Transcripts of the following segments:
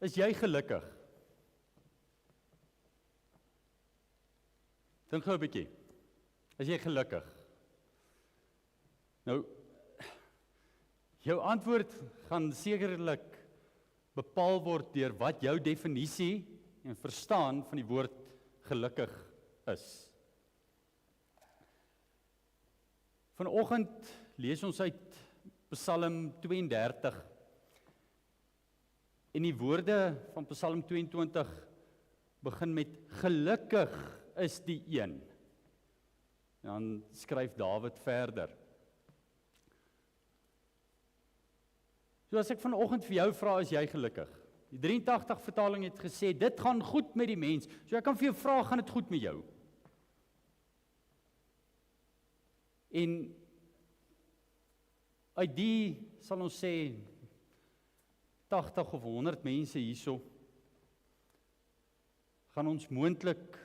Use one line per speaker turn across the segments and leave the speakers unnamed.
Is jy gelukkig? Dink gou 'n bietjie. Is jy gelukkig? Nou, jou antwoord gaan sekerlik bepaal word deur wat jou definisie en verstaan van die woord gelukkig is. Vanoggend lees ons uit Psalm 32 en die woorde van Psalm 22 begin met gelukkig is die een. En dan skryf Dawid verder. So as ek vanoggend vir jou vra, is jy gelukkig? Die 83 vertaling het gesê, dit gaan goed met die mens. So ek kan vir jou vra, gaan dit goed met jou? En uit die, sal ons sê, 80 of 100 mense hierso, gaan ons moontlik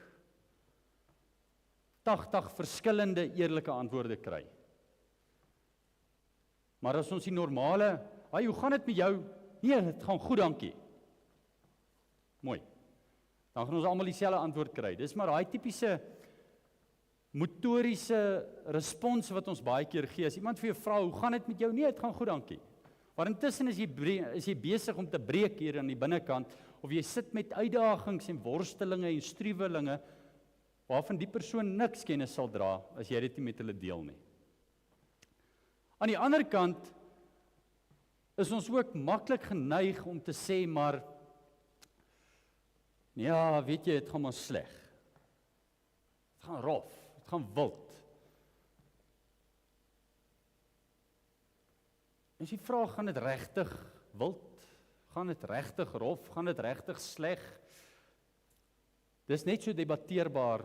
80 verskillende eerlike antwoorde kry. Maar as ons die normale, hoe gaan dit met jou? Nee, dit gaan goed, dankie. Mooi. Dan gaan ons almal dieselfde antwoord kry. Dis maar daai tipiese motoriese respons wat ons baie keer gee. As iemand vir jou vra, hoe gaan dit met jou? Nee, dit gaan goed, dankie. Maar intussen is jy besig om te breek hier aan die binnekant, of jy sit met uitdagings en worstelinge en struwelinge, waarvan die persoon niks kennis sal dra, as jy dit nie met hulle deel nie. Aan die ander kant, is ons ook maklik geneig om te sê, maar, ja, weet jy, het gaan maar sleg. Het gaan rof, het gaan wild. En as jy vra, gaan dit regtig wild? Gaan dit regtig rof? Gaan dit regtig sleg? Dis net so debatteerbaar,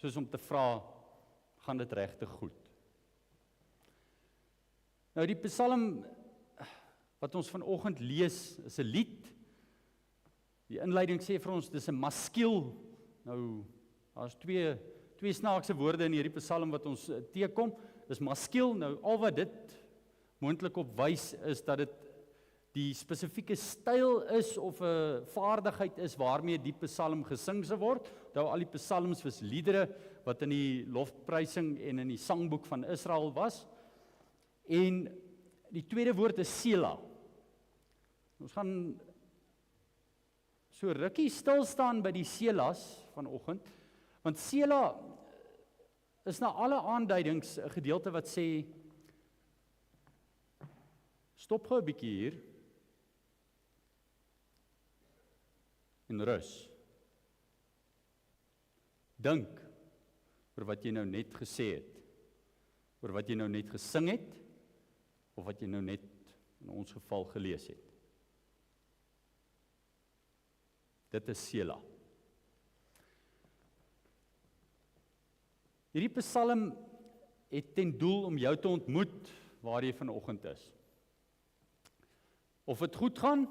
soos om te vra, gaan dit regtig goed? Nou die Psalm wat ons vanoggend lees, is 'n lied. Die inleiding sê vir ons, dis 'n maskiel. Nou, daar's twee snaakse woorde in hierdie Psalm wat ons teekom. Dis maskiel. Nou, al wat dit moontlik op wys, is dat dit die spesifieke styl is, of 'n vaardigheid is, waarmee die Psalm gesing sal word. Nou, al die Psalms was liedere, wat in die lofprysing en in die sangboek van Israel was. En die tweede woord is Sela. Ons gaan so rukkie stil staan by die Selas vanoggend, want Sela is na alle aanduidings 'n gedeelte wat sê, stop gou 'n bietjie hier en rus. Dink oor wat jy nou net gesê het, oor wat jy nou net gesing het, of wat jy nou net in ons geval gelees het. Dit is Sela. Hierdie Psalm het ten doel om jou te ontmoet waar jy vanoggend is. Of dit goed gaan,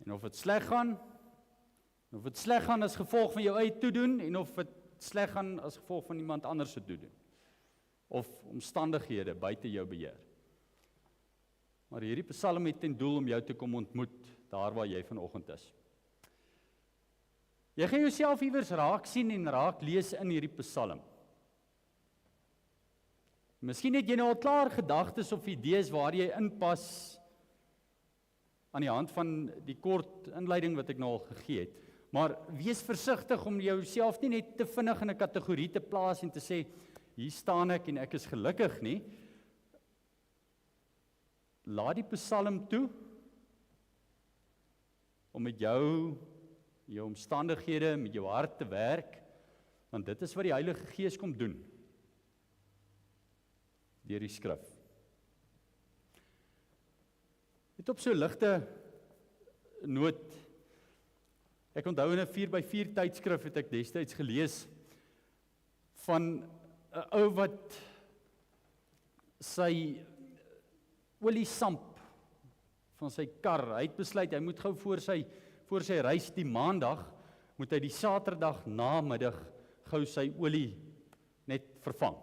en of dit sleg gaan, en of dit sleg gaan as gevolg van jou eie toedoen, en of dit sleg gaan as gevolg van iemand anders se toedoen, of omstandighede buite jou beheer. Maar hierdie Psalm het ten doel om jou te kom ontmoet, daar waar jy vanoggend is. Jy gaan jouself iewers raak sien en raak lees in hierdie Psalm. Miskien het jy nou al klaar gedagtes of idees waar jy inpas aan die hand van die kort inleiding wat ek nou al gegee het. Maar wees versigtig om jouself nie net te vinnig in 'n kategorie te plaas en te sê, hier staan ek en ek is gelukkig nie. Laat die Psalm toe om met jou omstandighede, met jou hart te werk, want dit is wat die Heilige Gees kom doen deur die skrif. Net op so 'n ligte noot, ek onthou in 'n 4x4 tydskrif het ek destyds gelees van 'n ou wat sy oliesamp van sy kar, hy het besluit, hy moet gou voor sy reis die maandag, moet hy die Saterdag namiddag gou sy olie net vervang.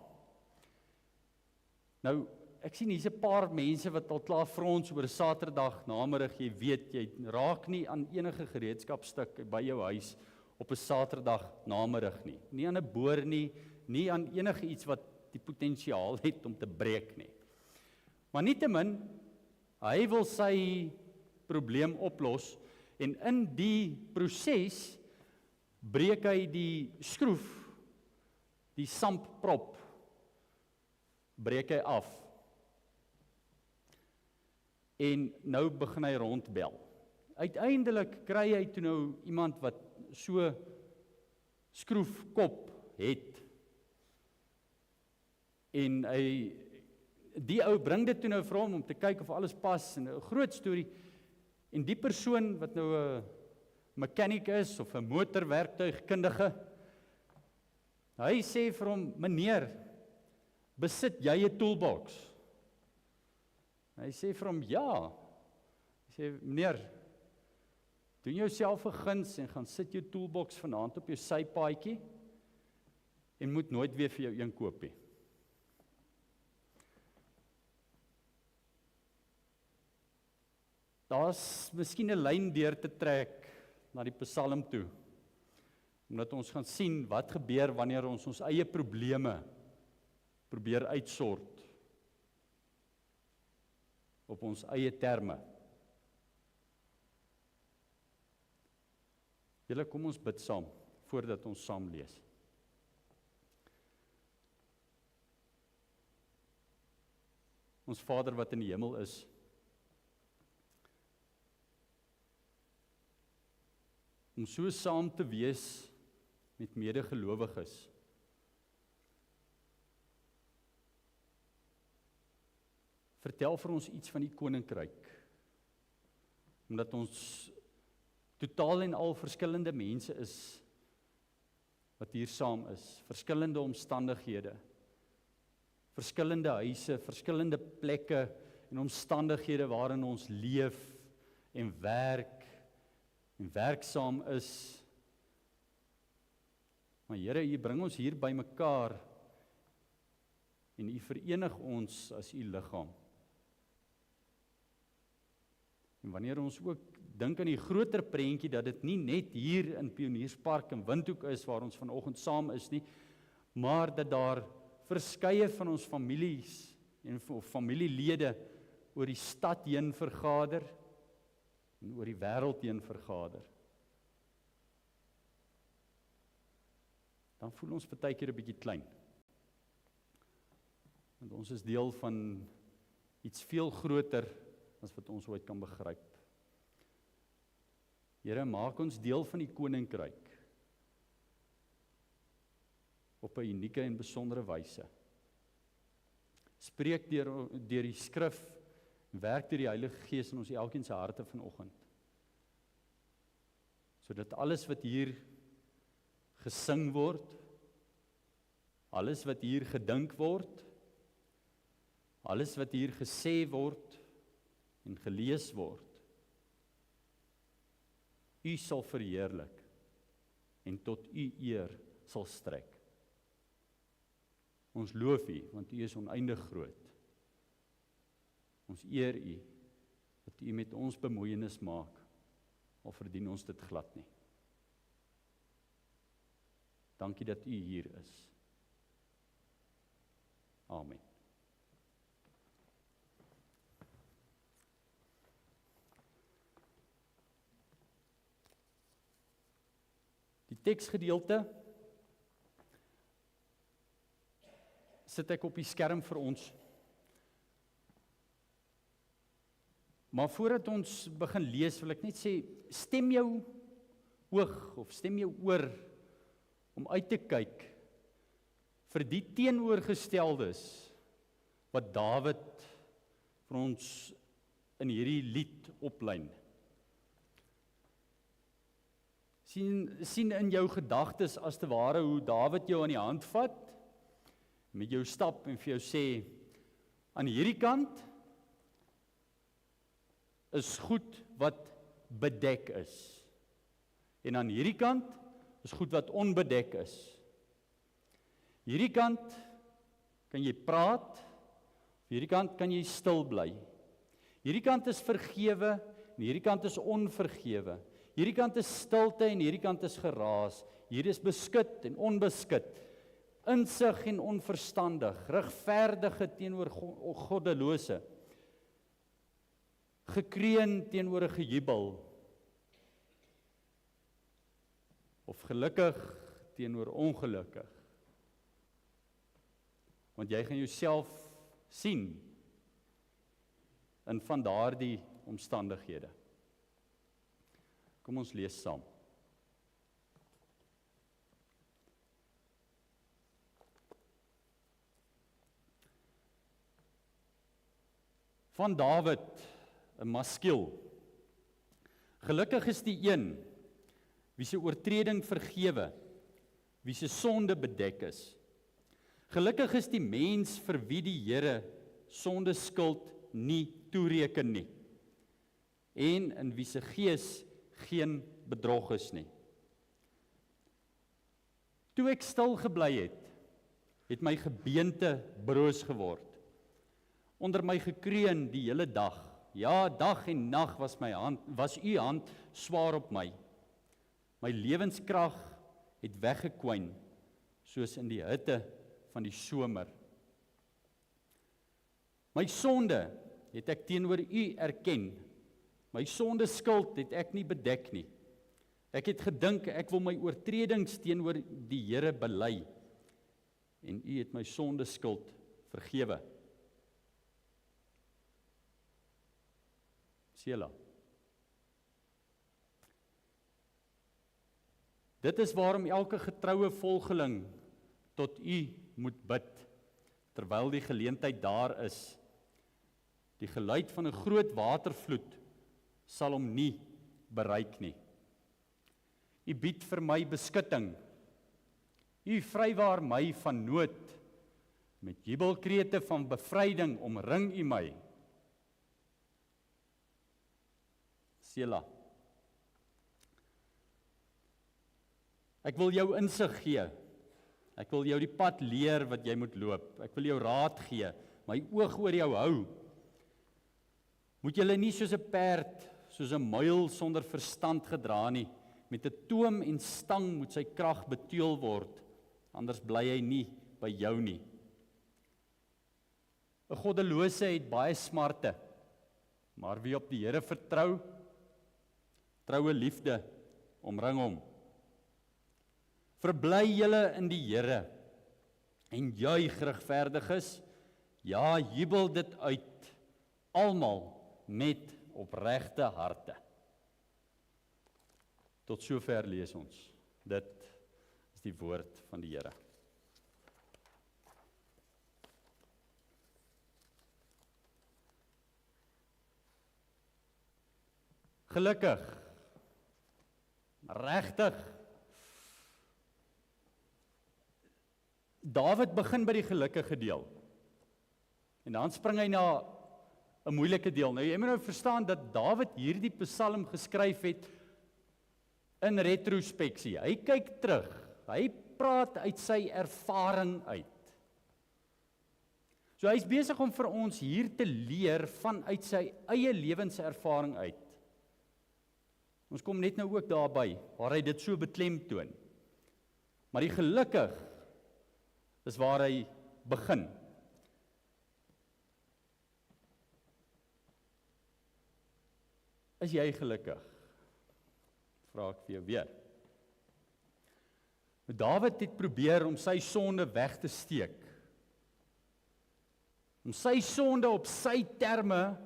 Nou, ek sien hier's 'n paar mense wat al klaar frons oor 'n Saterdag namiddag, jy weet, jy raak nie aan enige gereedskapstuk by jou huis op 'n Saterdag namiddag nie. Nie aan 'n boor nie aan enige iets wat die potensiaal het om te breek nie. Maar nietemin, hy wil sy probleem oplos en in die proses breek hy die skroef, die sampprop, breek hy af. En nou begin hy rondbel. Uiteindelik kry hy toe nou iemand wat so skroefkop het. En die ou bring dit toe nou vir hom om te kyk of alles pas, en 'n groot storie. En die persoon wat nou 'n mechanic is of 'n motorwerktuigkundige, hy sê vir hom, meneer, besit jy 'n toolbox? Hy sê vir hom, ja. Hy sê, meneer, doen jouself 'n guns en gaan sit jou toolbox vanaand op jou sypaadjie en moet nooit weer vir jou een koop nie. Daar's miskien 'n lyn deur te trek na die Psalm toe, omdat ons gaan sien wat gebeur wanneer ons eie probleme probeer uitsort op ons eie terme. Julle, kom ons bid saam voordat ons saam lees. Ons Vader wat in die hemel is, om so saam te wees met medegelowiges. Vertel vir ons iets van die koninkryk, omdat ons totaal en al verskillende mense is wat hier saam is, verskillende omstandighede, verskillende huise, verskillende plekke en omstandighede waarin ons leef en werksaam is. Maar Here, U bring ons hier by mekaar en U verenig ons as U liggaam. En wanneer ons ook dink aan die groter prentjie dat dit nie net hier in Pionierspark en Windhoek is waar ons vanoggend saam is nie, maar dat daar verskeie van ons families en familielede oor die stad heen vergader en oor die wêreld heen vergader. Dan voel ons partykeer 'n bietjie klein. Want ons is deel van iets veel groter as wat ons ooit kan begryp. Here, maak ons deel van die koninkryk op 'n unieke en besondere wyse. Spreek deur die skrif, werk deur die Heilige Gees in ons elkeen se harte vanoggend. Sodat alles wat hier gesing word, alles wat hier gedink word, alles wat hier gesê word en gelees word, U sal verheerlik en tot U eer sal strek. Ons loof U, want U is oneindig groot. Ons eer U, dat U met ons bemoeienis maak, al verdien ons dit glad nie. Dankie dat U hier is. Amen. Die teksgedeelte sit ek op die skerm vir ons. Maar voordat ons begin lees, wil ek net sê, stem jou oog of stem jou oor om uit te kyk vir die teenoorgesteldes wat Dawid vir ons in hierdie lied oplyn. Sien in jou gedagtes as te ware hoe Dawid jou aan die hand vat, met jou stap en vir jou sê, aan hierdie kant is goed wat bedek is. En aan hierdie kant is goed wat onbedek is. Hierdie kant kan jy praat Hierdie kant kan jy stil bly. Hierdie kant is vergewe en hierdie kant is onvergewe. Hierdie kant is stilte en hierdie kant is geraas. Hier is beskut en onbeskut. Insig en onverstandig, regverdige teenoor goddelose. Gekreun teenoor 'n gejubel. Of gelukkig teenoor ongelukkig. Want jy gaan jouself sien in van daardie omstandighede. Kom ons lees saam. Van Dawid, 'n maskiel. Gelukkig is die een wie se oortreding vergewe, wie se sonde bedek is. Gelukkig is die mens vir wie die Here sonde skuld nie toereken nie, en in wie se gees geen bedrog is nie. Toe ek stil gebly het my gebeente broos geword. Onder my gekreun die hele dag. Ja, dag en nag was u hand swaar op my. My lewenskrag het weggekwyn, soos in die hitte van die somer. My sonde het ek teenoor u erken. My sonde skuld het ek nie bedek nie. Ek het gedink ek wil my oortredings teenoor die Here bely, en u het my sonde skuld vergewe. Sela. Dit is waarom elke getroue volgeling tot u moet bid, terwyl die geleentheid daar is. Die geluid van 'n groot watervloed sal hom nie bereik nie. U bied vir my beskutting. U vrywaar my van nood. Met jubelkrete van bevryding omring u my. Sela. Ek wil jou insig gee. Ek wil jou die pad leer wat jy moet loop. Ek wil jou raad gee. My oog oor jou hou. Moet julle nie soos 'n perd, soos 'n muil sonder verstand gedra nie. Met 'n toom en stang moet sy krag betuil word. Anders bly hy nie by jou nie. 'n Goddelose het baie smarte, maar wie op die Here vertrou, troue liefde omring hom. Verbly julle in die Here en juig regverdiges, ja, jubel dit uit, almal met opregte harte. Tot sover lees ons. Dit is die woord van die Here. Gelukkig, regtig. Dawid begin by die gelukkige deel. En dan spring hy na 'n moeilike deel. Nou jy moet nou verstaan dat Dawid hierdie Psalm geskryf het in retrospeksie. Hy kyk terug. Hy praat uit sy ervaring uit. So hy's besig om vir ons hier te leer vanuit sy eie lewenservaring uit. Ons kom net nou ook daarby waar hy dit so beklemtoon. Maar die gelukkig is waar hy begin. Is jy gelukkig? Vra ek vir jou weer. Dawid het probeer om sy sonde weg te steek. Om sy sonde op sy terme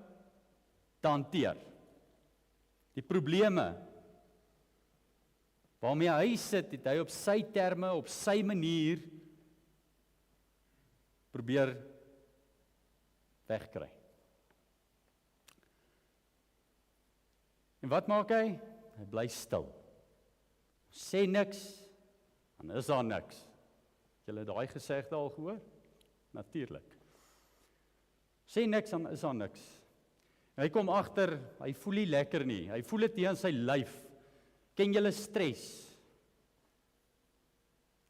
te hanteer. Die probleme waarmee hy sit, het hy op sy terme, op sy manier probeer wegkry. En wat maak hy? Hy bly stil. Sê niks, dan is daar niks. Het julle daai gesegde al gehoor? Natuurlik. Sê niks, dan is daar niks. En hy kom agter, hy voel nie lekker nie. Hy voel dit in sy lyf. Ken julle stres?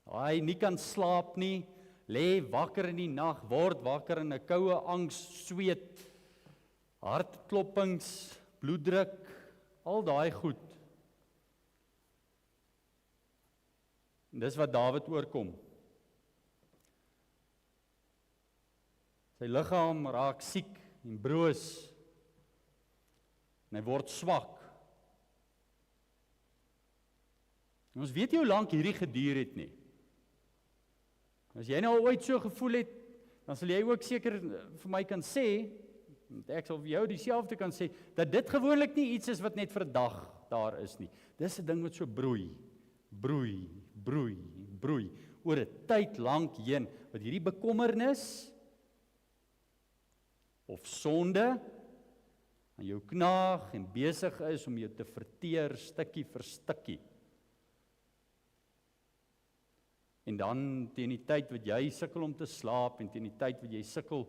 Hy nie kan slaap nie, lê wakker in die nag, word wakker in 'n koue angs, sweet, hartklopings, bloeddruk, al daai goed. En dis wat Dawid oorkom. Sy liggaam raak siek en broos, en hy word swak. En ons weet nie hoe lank hierdie geduur het nie. As jy nou ooit so gevoel het, dan sal jy ook seker vir my kan sê, ek sal vir jou dieselfde kan sê, dat dit gewoonlik nie iets is wat net vir 'n dag daar is nie. Dis 'n ding wat so broei, oor 'n tyd lank heen, wat hierdie bekommernis of sonde aan jou knaag en besig is om jou te verteer stukkie vir stukkie. En dan teen die tyd wat jy sukkel om te slaap en teen die tyd wat jy sukkel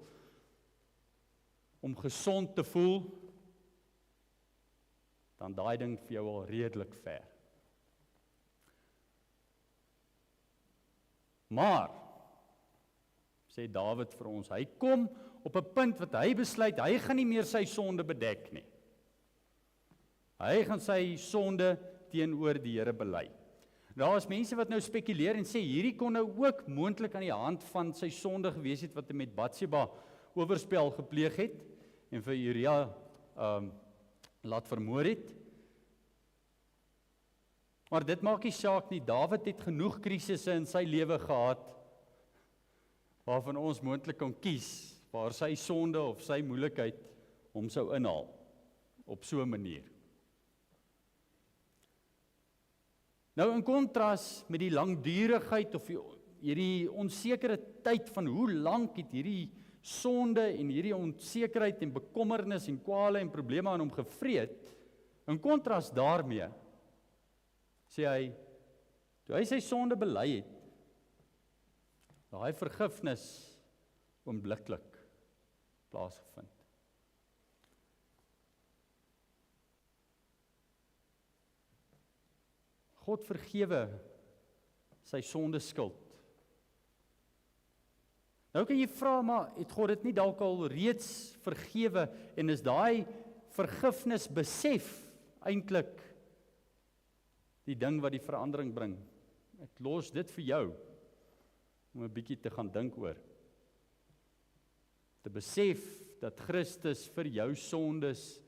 om gesond te voel, dan daai ding vir jou al redelik ver. Maar, sê Dawid vir ons, hy kom op 'n punt wat hy besluit, hy gaan nie meer sy sonde bedek nie. Hy gaan sy sonde teenoor die Here bely. Daar is mense wat nou spekuleer en sê, hierdie kon nou ook moontlik aan die hand van sy sonde gewees het, wat hy met Batseba oorspel gepleeg het, en vir Uria laat vermoor het. Maar dit maak nie saak nie, Dawid het genoeg krisisse in sy lewe gehad, waarvan ons moontlik kan kies, waar sy sonde of sy moeilikheid hom sou inhaal, op so 'n manier. Nou in kontras met die langdurigheid of hierdie onsekere tyd van hoe lank het hierdie sonde en hierdie onsekerheid en bekommernis en kwale en probleme aan hom gevreet, in kontras daarmee, sê hy, toe hy sy sonde bely het, daai vergifnis oombliklik plaasgevind. God vergewe sy sondeskuld. Nou kan jy vra, maar het God dit nie dalk al reeds vergewe en is daai vergifnis besef eintlik die ding wat die verandering bring? Ek los dit vir jou om 'n bietjie te gaan dink oor. Te besef dat Christus vir jou sondes,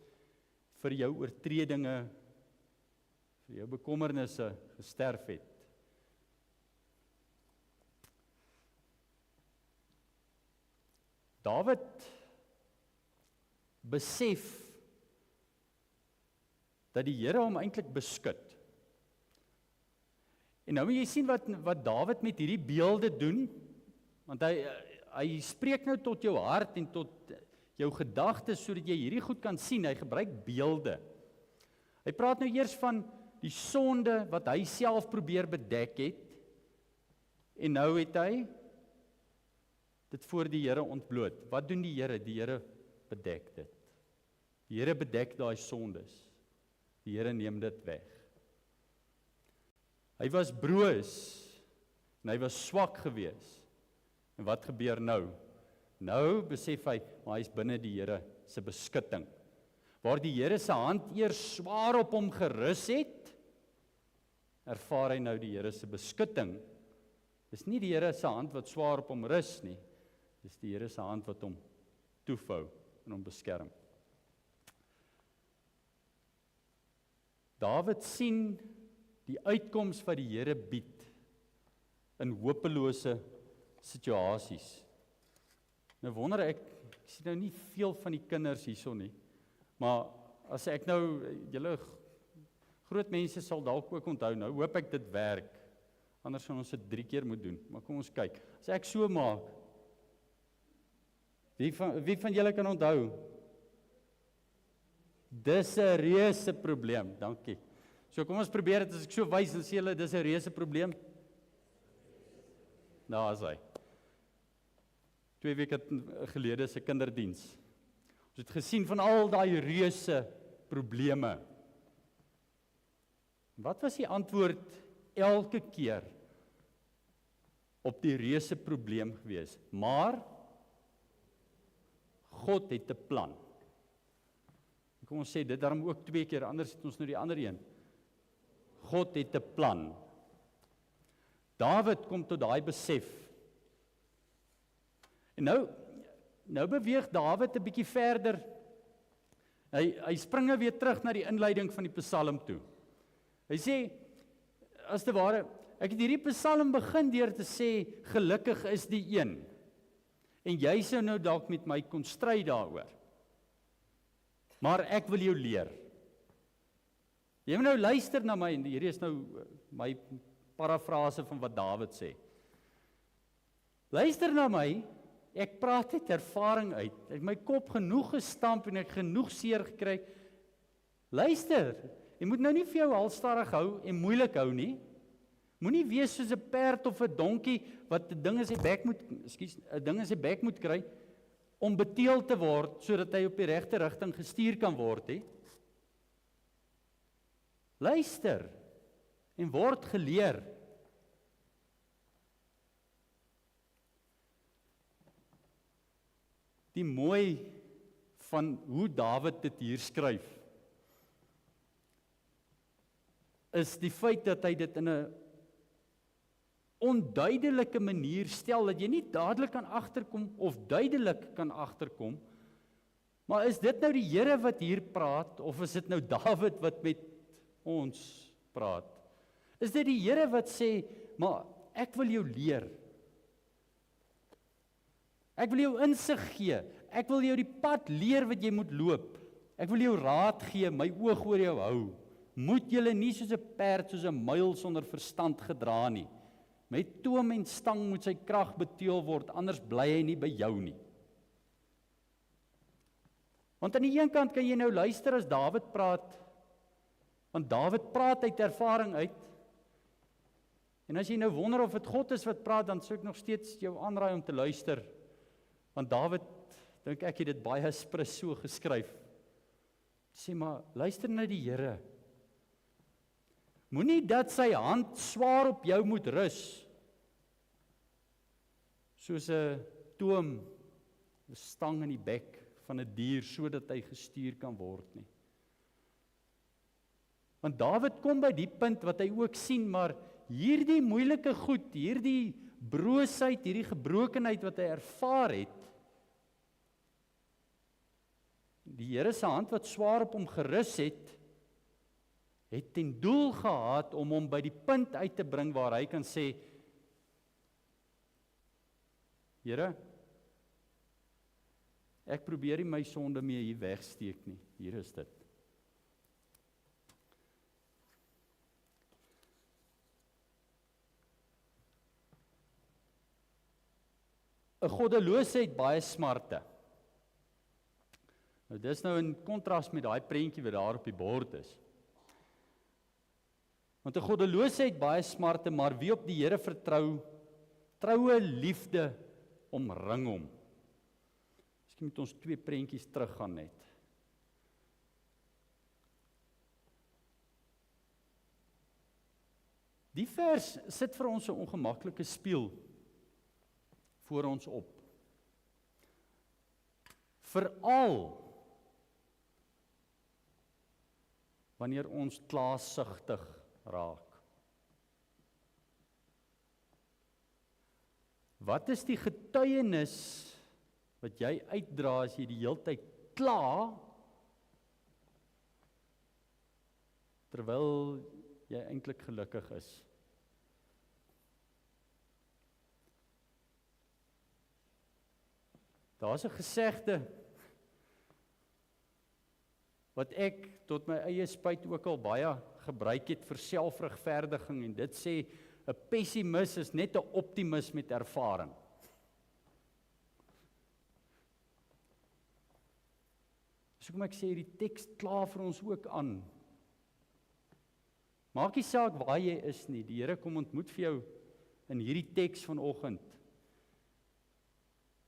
vir jou oortredinge, vir jou bekommernisse gesterf het. Dawid besef dat die Here hom eintlik beskud. En nou moet jy sien wat Dawid met hierdie beelde doen, want hy spreek nou tot jou hart en tot jou gedagtes, sodat jy hierdie goed kan sien. Hy gebruik beelde. Hy praat nou eers van die sonde wat hy self probeer bedek het, en nou het hy dit voor die Here ontbloot. Wat doen die Here? Die Here bedek dit. Die Here bedek daai sondes. Die Here neem dit weg. Hy was broos, en hy was swak gewees. En wat gebeur nou? Nou besef hy, maar hy is binne die Here se beskutting. Waar die Here se hand eers swaar op hom gerus het, ervaar hy nou die Here se beskutting. Dis nie die Here se hand wat swaar op hom rus nie, dis die Here se hand wat hom toevou en hom beskerm. Dawid sien die uitkoms wat die Here bied in hopelose situasies. Nou wonder ek sien nou nie veel van die kinders hierso nie, maar as ek nou, julle groot mense sal dalk ook onthou, nou hoop ek dit werk, anders gaan ons dit 3 keer moet doen, maar kom ons kyk, as ek so maak, wie van julle kan onthou? Dis 'n reuse probleem, dankie. So kom ons probeer dit, as ek so wys, dan sê julle, dis 'n reuse probleem. Nou is hy. 2 weke gelede se kinderdiens. Ons het gesien van al daai reuse probleme. Wat was die antwoord elke keer op die reuse probleem gewees. Maar God het 'n plan. Kom ons sê dit daarom ook 2 keer, anders het ons nou die ander een. God het 'n plan. Dawid kom tot daai besef. En nou beweeg Dawid 'n bietjie verder. Hy spring nou weer terug na die inleiding van die Psalm toe. Hy sê, as te ware, ek het hierdie Psalm begin deur te sê, gelukkig is die een. En jy sou nou dalk met my kon stry daaroor. Maar ek wil jou leer. Jy moet nou luister na my, en hierdie is nou my parafrase van wat Dawid sê. Luister na my, ek praat uit ervaring uit. Ek het my kop genoeg gestamp en ek genoeg seer gekry. Luister, jy moet nou nie vir jou halstarrig hou en moeilik hou nie. Moenie wees soos 'n perd of 'n donkie wat 'n ding in sy bek moet kry om beteel te word sodat hy op die regte rigting gestuur kan word, hè. Luister en word geleer. Die mooi van hoe Dawid dit hier skryf, is die feit dat hy dit in 'n onduidelike manier stel, dat jy nie dadelik kan agterkom of duidelik kan agterkom, maar is dit nou die Here wat hier praat, of is dit nou Dawid wat met ons praat? Is dit die Here wat sê, maar ek wil jou leer. Ek wil jou insig gee. Ek wil jou die pad leer wat jy moet loop. Ek wil jou raad gee, my oog oor jou hou. Moet julle nie soos 'n perd, soos 'n muil sonder verstand gedra nie. Met toom en stang moet sy krag beteel word, anders bly hy nie by jou nie. Want aan die een kant kan jy nou luister as Dawid praat, want Dawid praat uit ervaring uit. En as jy nou wonder of dit God is wat praat, dan sou ek nog steeds jou aanraai om te luister. Want Dawid, dink ek het dit baie sprus so geskryf. Sê maar, luister na die Here. Moenie dat sy hand swaar op jou moet rus, soos 'n toom, 'n stang in die bek van 'n dier, sodat hy gestuur kan word nie. Want Dawid kom by die punt wat hy ook sien, maar hierdie moeilike goed, hierdie broosheid, hierdie gebrokenheid wat hy ervaar het, die Here se hand wat swaar op hom gerus het ten doel gehad om hom by die punt uit te bring waar hy kan sê, Here, ek probeer nie my sonde mee hier wegsteek nie. Hier is dit. ‘n goddelose het baie smarte. Nou dis nou in kontras met daai prentjie wat daar op die bord is. Want 'n goddelose het baie smarte, maar wie op die Here vertrou, troue liefde omring hom. Miskien moet ons 2 prentjies teruggaan net. Die vers sit vir ons 'n ongemaklike spieël voor ons op. Veral wanneer ons klaassugtig raak. Wat is die getuienis wat jy uitdra as jy die hele tyd kla, terwyl jy eintlik gelukkig is? Daar's 'n gesegde wat ek tot my eie spyt ook al baie gebruik het vir selfregverdiging, en dit sê 'n pessimis is net 'n optimis met ervaring. So kom ek sê, die teks kla vir ons ook aan. Maak nie saak waar jy is nie, die Here kom ontmoet vir jou in hierdie teks vanoggend.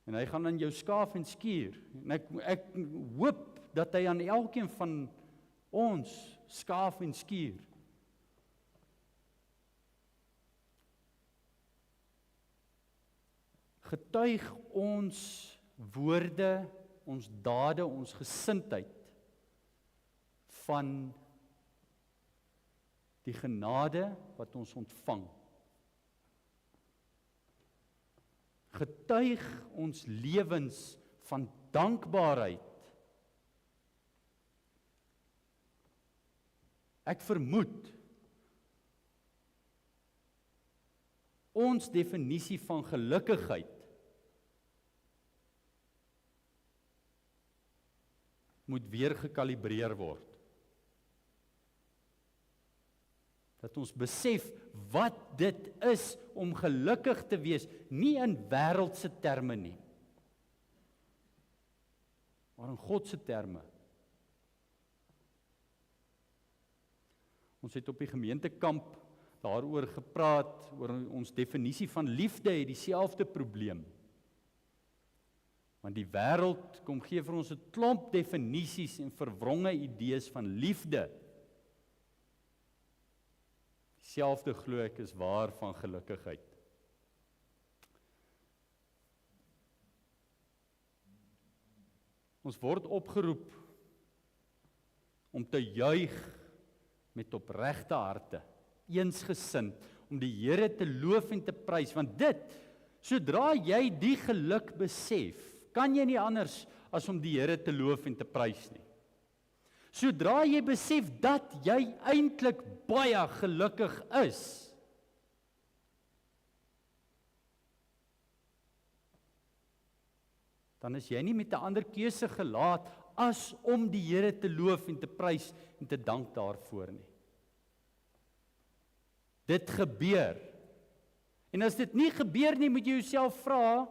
En hy gaan aan jou skaaf en skuur. En ek hoop dat hy aan elkeen van ons skaaf en skuur. getuig ons woorde, ons dade, ons gesindheid van die genade wat ons ontvang. Getuig ons lewens van dankbaarheid. Ek vermoed, ons definisie van gelukkigheid moet weer gekalibreer word. Dat ons besef wat dit is om gelukkig te wees, nie in wêreldse terme nie, maar in God se terme. Ons het op die gemeentekamp daaroor gepraat, oor ons definisie van liefde het dieselfde probleem. Want die wêreld kom gee vir ons 'n klomp definisies en verwronge idees van liefde. Dieselfde glo ek is waar van gelukkigheid. Ons word opgeroep om te juig met opregte harte, eensgesind, om die Here te loof en te prys, want dit, sodra jy die geluk besef, kan jy nie anders as om die Here te loof en te prys nie. Sodra jy besef dat jy eintlik baie gelukkig is, dan is jy nie met 'n ander keuse gelaat as om die Here te loof en te prys en te dank daarvoor nie. Dit gebeur. En as dit nie gebeur nie, moet jy jouself vra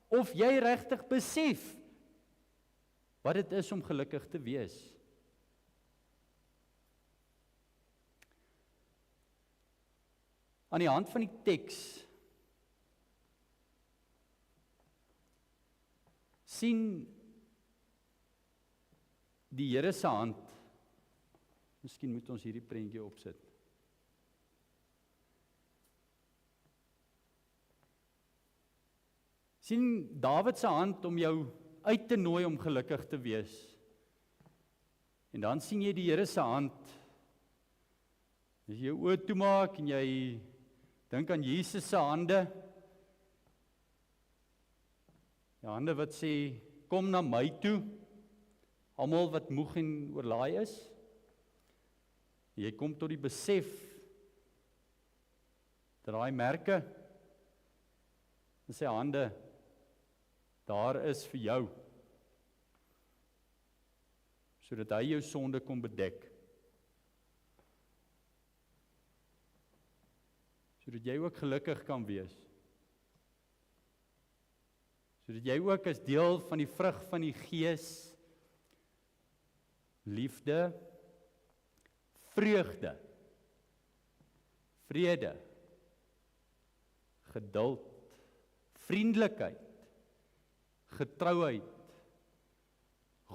of jy regtig besef wat dit is om gelukkig te wees. Aan die hand van die teks sien die Here se hand. Miskien moet ons hierdie prentjie opsit. Sien Dawid se hand om jou uit te nooi om gelukkig te wees. En dan sien jy die Here se hand. As jy jou oë toemaak en jy dink aan Jesus se hande. Die hande wat sê, kom na my toe, almal wat moeg en oorlaai is. Jy kom tot die besef, dat daai merke in sy hande, daar is vir jou, sodat hy jou sonde kon bedek. Sodat jy ook gelukkig kan wees. Sodat jy ook as deel van die vrug van die Gees, liefde, vreugde, vrede, geduld, vriendelikheid, getrouheid,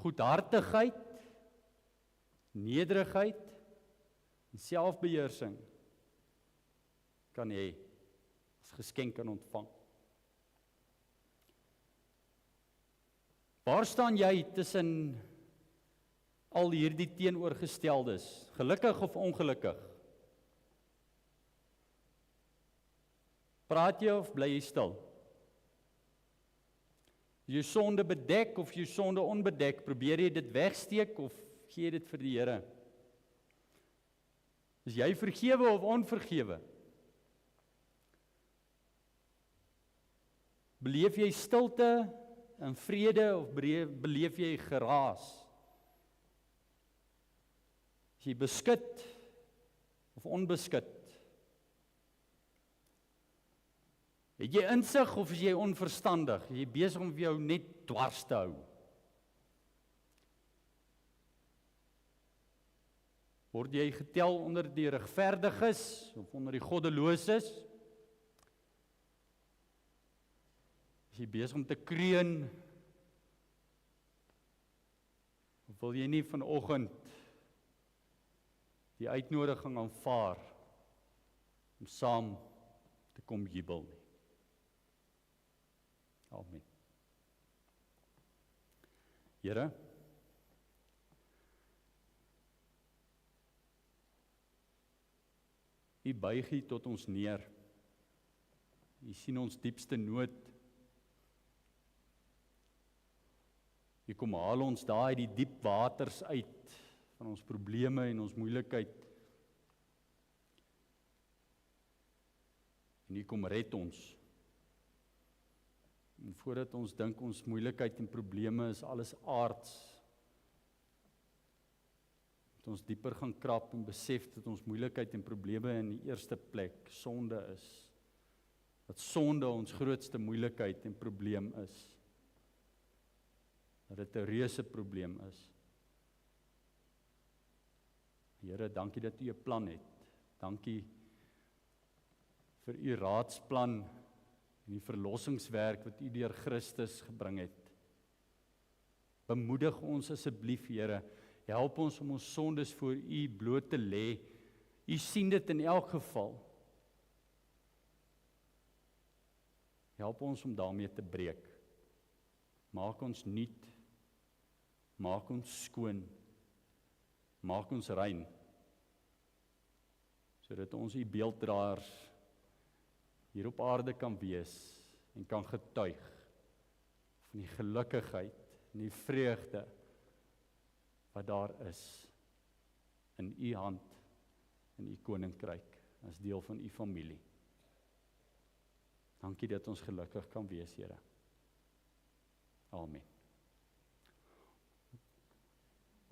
goedhartigheid, nederigheid en selfbeheersing kan hê as geskenk kan ontvang. Waar staan jy tussen al hierdie teenoorgesteldes, gelukkig of ongelukkig? Praat jy of bly jy stil? Is jou sonde bedek of jou sonde onbedek? Probeer jy dit wegsteek of gee jy dit vir die Here? Is jy vergewe of onvergewe? Beleef jy stilte en vrede of beleef jy geraas? Is jy beskut of onbeskut? Het jy insig of is jy onverstandig? Is jy besig om jou net dwars te hou? Word jy getel onder die regverdiges of onder die goddeloses? Is jy besig om te kreun? Of wil jy nie vanoggend die uitnodiging aanvaar om saam te kom jubel nie? Amen. Here, U buig U tot ons neer. U sien ons diepste nood. U kom haal ons daar uit die diep waters uit van ons probleme en ons moeilikheid. En U kom red ons. En voordat ons dink ons moeilikheid en probleme is alles aards, dat ons dieper gaan krap en besef dat ons moeilikheid en probleme in die eerste plek sonde is. Dat sonde ons grootste moeilikheid en probleem is. Dat dit 'n reuse probleem is. Here, dankie dat U 'n plan het. Dankie vir U raadsplan en die verlossingswerk wat U deur Christus gebring het. Bemoedig ons asseblief, Here. Help ons om ons sondes voor U bloot te lê. U sien dit in elk geval. Help ons om daarmee te breek. Maak ons nuut. Maak ons skoon. Maak ons rein. Sodat ons U beelddraers hier op aarde kan wees en kan getuig van die gelukkigheid en die vreugde wat daar is in U hand, in U koninkryk, as deel van U familie. Dankie dat ons gelukkig kan wees, Here. Amen.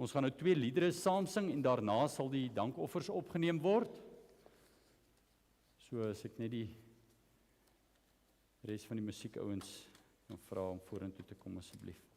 Ons gaan nou 2 liedere saam sing en daarna sal die dankoffers opgeneem word. So as ek net die res van die musiekouens kan vra om vorentoe te kom asseblief.